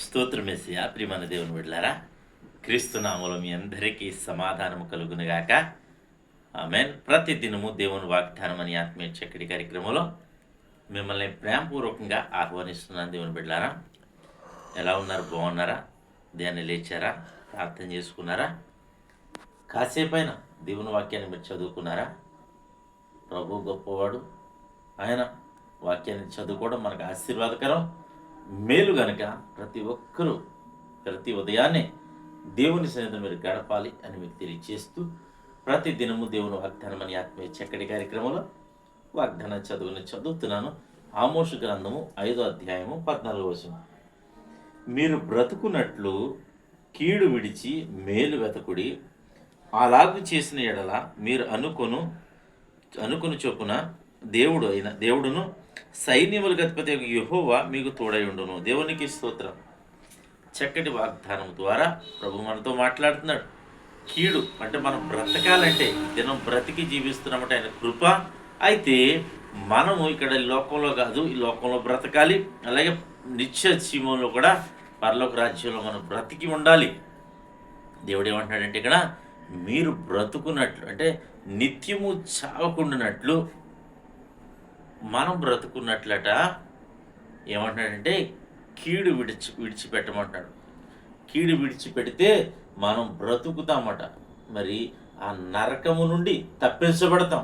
స్తోత్రమేసయ్యా ప్రియమైన దేవుని బిడ్డలారా, క్రీస్తు నామములో మీ అందరికీ సమాధానము కలుగునుగాక. ఆమేన్. ప్రతి దినము దేవుని వాగ్దానం అని ఆత్మీయ చక్కటి కార్యక్రమంలో మిమ్మల్ని ప్రేమపూర్వకంగా ఆహ్వానిస్తున్నాను. దేవుని బిడ్డలారా, ఎలా ఉన్నారు? బాగున్నారా? ధ్యానం లేచారా? ప్రార్థన చేసుకున్నారా? కాసేపైనా దేవుని వాక్యాన్ని మీరు చదువుకున్నారా? ప్రభు గొప్పవాడు. ఆయన వాక్యాన్ని చదువుకోవడం మనకు ఆశీర్వాదకరం, మేలు గనక ప్రతి ఒక్కరూ ప్రతి ఉదయాన్నే దేవుని సన్నిధిలో మీరు గడపాలి అని మీకు తెలియజేస్తూ, ప్రతి దినము దేవుని వాగ్దానం అని ఆత్మీయ చక్కటి కార్యక్రమంలో వాగ్దానం చదువుతున్నాను. ఆమోషు గ్రంథము 5వ అధ్యాయము 14వ వచనం. మీరు బ్రతుకున్నట్లు కీడు విడిచి మేలు వెతకుడి, అలాగు చేసిన ఎడల మీరు అనుకుని చొప్పున దేవుడును సైన్యములకు అధిపతి యెహోవా మీకు తోడై ఉండును. దేవునికి స్తోత్రం. చక్కటి వాగ్దానం ద్వారా ప్రభు మనతో మాట్లాడుతున్నాడు. కీడు అంటే మనం బ్రతకాలంటే దినం బ్రతికి జీవిస్తున్నామంటే ఆయన కృప. అయితే మనము ఇక్కడ లోకంలో కాదు, ఈ లోకంలో బ్రతకాలి, అలాగే నిత్య జీవంలో కూడా పరలోక రాజ్యంలో మనం బ్రతికి ఉండాలి. దేవుడు ఏమంటున్నాడంటే ఇక్కడ మీరు బ్రతుకున్నట్లు అంటే నిత్యము చావకుండానట్లు మనం బ్రతుకున్నట్లట. ఏమంటున్నాడంటే కీడు విడిచిపెట్టమంటాడు. కీడు విడిచిపెడితే మనం బ్రతుకుతామట. మరి ఆ నరకము నుండి తప్పించబడతాం.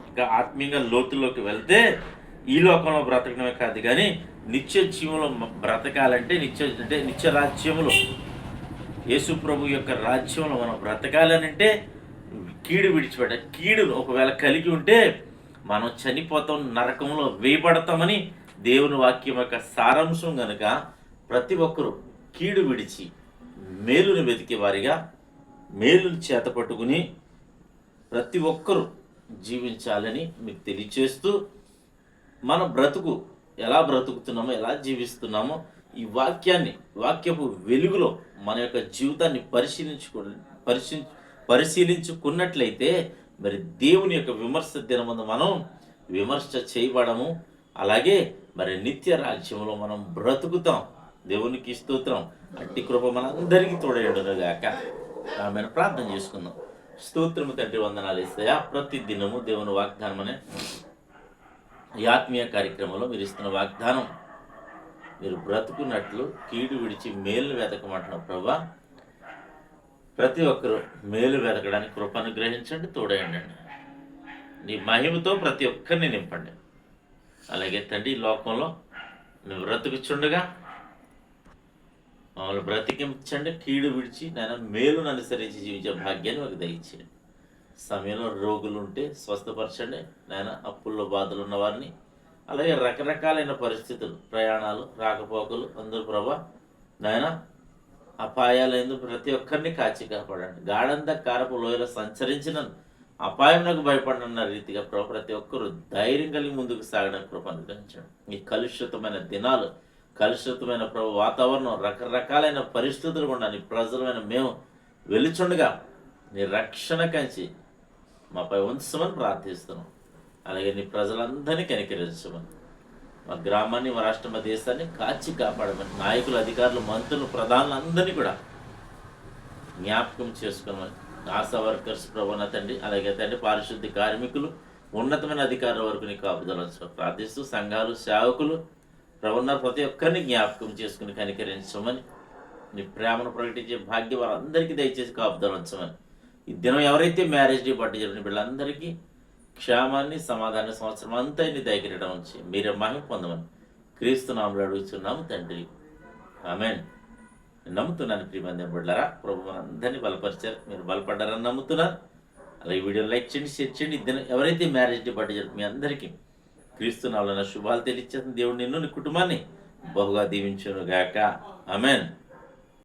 ఇంకా ఆత్మీయంగా లోతుల్లోకి వెళ్తే ఈ లోకంలో బ్రతకడమే కాదు, కానీ నిత్య జీవంలో బ్రతకాలంటే నిత్య రాజ్యంలో యేసు ప్రభు యొక్క రాజ్యంలో మనం బ్రతకాలనంటే కీడు విడిచిపెట్టాలి. కీడు ఒకవేళ కలిగి ఉంటే మనం చనిపోతాం, నరకంలో వేయబడతామని దేవుని వాక్యం యొక్క సారాంశం కనుక ప్రతి ఒక్కరూ కీడు విడిచి మేలును వెతికే వారిగా మేలును చేత పట్టుకుని ప్రతి ఒక్కరూ జీవించాలని మీకు తెలియచేస్తూ, మన బ్రతుకు ఎలా బ్రతుకుతున్నామో, ఎలా జీవిస్తున్నామో ఈ వాక్యపు వెలుగులో మన యొక్క జీవితాన్ని పరిశీలించుకున్నట్లయితే మరి దేవుని యొక్క విమర్శ దినమందు మనం విమర్శ చేయబడము, అలాగే మరి నిత్య రాజ్యంలో మనం బ్రతుకుతాం. దేవునికి స్తోత్రం. అట్టి కృప మనందరికీ తోడేయుడుగాక. ఆమెను ప్రార్థన చేసుకుందాం. స్తోత్రము తండ్రి, వందనాలు యేసయ్యా. ప్రతి దినము దేవుని వాగ్దానం అనే ఈ ఆత్మీయ కార్యక్రమంలో మీరు ఇస్తున్న వాగ్దానం, మీరు బ్రతుకున్నట్లు కీడు విడిచి మేలు వెతకమంటున్నారు ప్రభా. ప్రతి ఒక్కరూ మేలు వెతకడానికి కృప అనుగ్రహించండి, తోడేయండి. నీ మహిమతో ప్రతి ఒక్కరిని నింపండి. అలాగే తండ్రి, లోకంలో నువ్వు బ్రతుకుచుండగా మమ్మల్ని బ్రతికించండి. కీడు విడిచి నేను మేలును అనుసరించి జీవించే భాగ్యాన్ని మాకు దయచేయండి. సమయంలో రోగులు ఉంటే స్వస్థపరచండి నాయన. అప్పుల్లో బాధలు ఉన్న వారిని, అలాగే రకరకాలైన పరిస్థితులు, ప్రయాణాలు, రాకపోకలు, అందరూ ప్రభా నాయన అపాయాలు ప్రతి ఒక్కరిని కాచి కాపాడండి. గాఢంధకారపు లోయలో సంచరించిన అపాయమునకు భయపడనున్న రీతిగా ప్రభు ప్రతి ఒక్కరూ ధైర్యం కలిగి ముందుకు సాగడానికి కృప అనుగ్రహించండి. ఈ కలుషితమైన దినాలు, కలుషితమైన ప్రభు వాతావరణం, రకరకాలైన పరిస్థితులు కూడా నీ ప్రజలమైన మేము వెలుచుండగా నీ రక్షణ కంచి మాపై ఉంచమని ప్రార్థిస్తున్నాం. అలాగే నీ ప్రజలందరినీ కనికరించమని, మా గ్రామాన్ని, మా రాష్ట్ర, మా దేశాన్ని కాచి కాపాడమని, నాయకులు, అధికారులు, మంత్రులు, ప్రధానులు అందరినీ కూడా జ్ఞాపకం చేసుకోమని, ఆశా వర్కర్స్ ప్రభుత్వ తండ్రి, అలాగే తండ్రి పారిశుద్ధ్య కార్మికులు, ఉన్నతమైన అధికారుల వరకు నీ కాపుదల ప్రార్థిస్తూ, సంఘాలు, సేవకులు ప్రభుత్వ ప్రతి ఒక్కరిని జ్ఞాపకం చేసుకుని కనికరించమని, నీ ప్రేమను ప్రకటించే భాగ్యం వారందరికీ దయచేసి కాపుదల ఉంచమని, ఈ దినం ఎవరైతే మ్యారేజ్ డే బట్టి జరిగిన వీళ్ళందరికీ క్షేమాన్ని, సమాధాన సంవత్సరం అంతా నీ దగ్గర ఉంచి మీరే మహిమ పొందమని క్రీస్తు నామములో అడుగుతున్నాము తండ్రి. ఆమేన్. నేను నమ్ముతున్నాను ప్రియమైన బిడ్డలారా, ప్రభు మనందరినీ బలపరిచారు, మీరు బలపడ్డారని నమ్ముతున్నారు. అలాగే వీడియో లైక్ చేయండి, షేర్ చేయండి. ఎవరైతే మ్యారేజ్ డే బట్టి జరుగుతుంది మీ అందరికీ క్రీస్తు నామములో శుభాలు తెలియచేస్తుంది. దేవుడు నిన్ను, నీ కుటుంబాన్ని బహుగా దీవించును గాక. ఆమేన్.